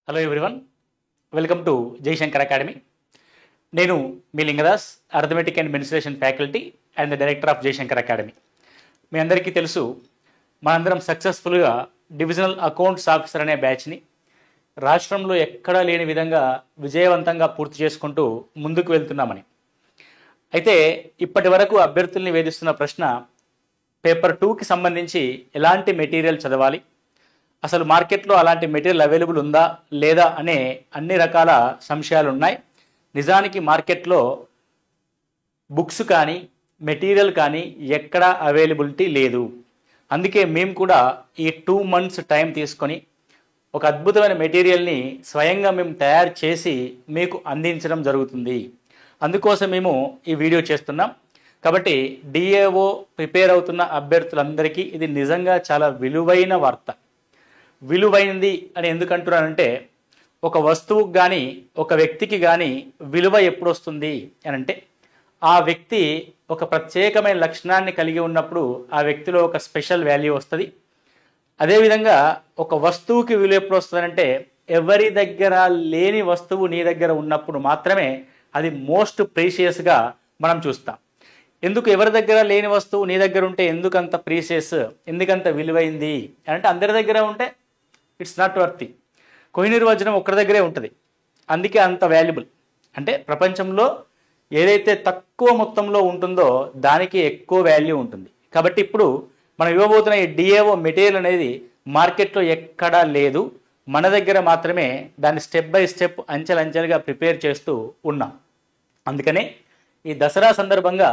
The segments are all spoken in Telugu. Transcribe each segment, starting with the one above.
Hello everyone, welcome to Jayashankar academy. నేను మీ Lingadas, arithmetic and mensuration faculty and the director of Jayashankar academy. మీ అందరికీ తెలుసు, మనందరం సక్సెస్ఫుల్గా డివిజనల్ అకౌంట్స్ ఆఫీసర్ అనే బ్యాచ్ని రాష్ట్రంలో ఎక్కడా లేని విధంగా విజయవంతంగా పూర్తి చేసుకుంటూ ముందుకు వెళ్తున్నామని. అయితే ఇప్పటి వరకు అభ్యర్థుల్ని వేధిస్తున్న ప్రశ్న, పేపర్ 2కి సంబంధించి ఎలాంటి మెటీరియల్ చదవాలి, అసలు మార్కెట్లో అలాంటి మెటీరియల్ అవైలబుల్ ఉందా లేదా అనే అన్ని రకాల సంశయాలు ఉన్నాయి. నిజానికి మార్కెట్లో బుక్స్ కానీ మెటీరియల్ కానీ ఎక్కడా అవైలబిలిటీ లేదు. అందుకే మేము కూడా ఈ 2 months టైం తీసుకొని ఒక అద్భుతమైన మెటీరియల్ని స్వయంగా మేము తయారు చేసి మీకు అందించడం జరుగుతుంది. అందుకోసం మేము ఈ వీడియో చేస్తున్నాం. కాబట్టి డిఏఓ ప్రిపేర్ అవుతున్న అభ్యర్థులందరికీ ఇది నిజంగా చాలా విలువైన వార్త. విలువైంది అని ఎందుకు అంటున్నానంటే, ఒక వస్తువుకు కానీ ఒక వ్యక్తికి కానీ విలువ ఎప్పుడు వస్తుంది అని అంటే, ఆ వ్యక్తి ఒక ప్రత్యేకమైన లక్షణాన్ని కలిగి ఉన్నప్పుడు ఆ వ్యక్తిలో ఒక స్పెషల్ వాల్యూ వస్తుంది. అదేవిధంగా ఒక వస్తువుకి విలువ ఎప్పుడు వస్తుందంటే, ఎవరి దగ్గర లేని వస్తువు నీ దగ్గర ఉన్నప్పుడు మాత్రమే అది మోస్ట్ ప్రీషియస్గా మనం చూస్తాం. ఎందుకు ఎవరి దగ్గర లేని వస్తువు నీ దగ్గర ఉంటే ఎందుకంత ప్రీషియస్, ఎందుకంత విలువైంది అంటే, అందరి దగ్గర ఉంటే ఇట్స్ నాట్ వర్తి. కోహినూర్ వజ్రం ఒక్కరి దగ్గరే ఉంటుంది, అందుకే అంత వాల్యుబుల్. అంటే ప్రపంచంలో ఏదైతే తక్కువ మొత్తంలో ఉంటుందో దానికి ఎక్కువ వాల్యూ ఉంటుంది. కాబట్టి ఇప్పుడు మనం ఇవ్వబోతున్న ఈ డిఏఓ మెటీరియల్ అనేది మార్కెట్లో ఎక్కడా లేదు, మన దగ్గర మాత్రమే దాన్ని స్టెప్ బై స్టెప్ అంచెలంచెలుగా ప్రిపేర్ చేస్తూ ఉన్నాం. అందుకనే ఈ దసరా సందర్భంగా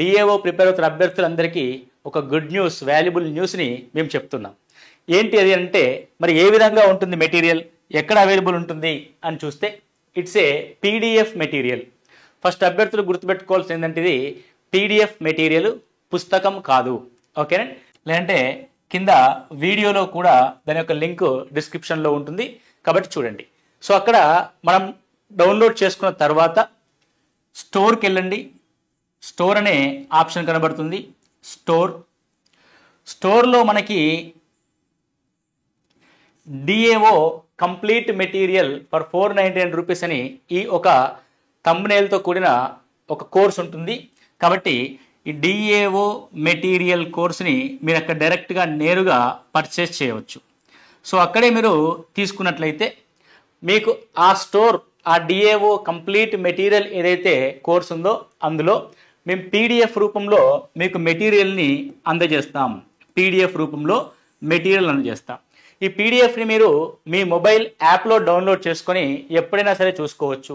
డిఏఓ ప్రిపేర్ అవుతున్న అభ్యర్థులందరికీ ఒక గుడ్ న్యూస్, వాల్యుబుల్ న్యూస్ని మేము చెప్తున్నాం. ఏంటి అది అంటే, మరి ఏ విధంగా ఉంటుంది మెటీరియల్, ఎక్కడ అవైలబుల్ ఉంటుంది అని చూస్తే, it's a PDF material. First అభ్యర్థులు గుర్తుపెట్టుకోవాల్సింది ఏంటంటే, ఇది పీడిఎఫ్ మెటీరియల్, పుస్తకం కాదు. ఓకేనా? లేదంటే కింద వీడియోలో కూడా దాని యొక్క లింక్ డిస్క్రిప్షన్లో ఉంటుంది, కాబట్టి చూడండి. సో అక్కడ మనం డౌన్లోడ్ చేసుకున్న తర్వాత స్టోర్కి వెళ్ళండి. స్టోర్ అనే ఆప్షన్ కనబడుతుంది. స్టోర్లో మనకి DAO complete material for 499 rupees అని ఈ ఒక థంబ్నెయిల్తో కూడిన ఒక కోర్స్ ఉంటుంది. కాబట్టి ఈ డిఏఓ మెటీరియల్ కోర్స్ని మీరు అక్కడ డైరెక్ట్గా నేరుగా పర్చేస్ చేయవచ్చు. సో అక్కడే మీరు తీసుకున్నట్లయితే మీకు ఆ స్టోర్, ఆ డిఏఓ కంప్లీట్ మెటీరియల్ ఏదైతే కోర్స్ ఉందో అందులో మేము పీడిఎఫ్ రూపంలో మీకు మెటీరియల్ని అందజేస్తాం. పీడిఎఫ్ రూపంలో మెటీరియల్ అందజేస్తాం. ఈ పీడిఎఫ్ని మీరు మీ మొబైల్ యాప్లో డౌన్లోడ్ చేసుకొని ఎప్పుడైనా సరే చూసుకోవచ్చు.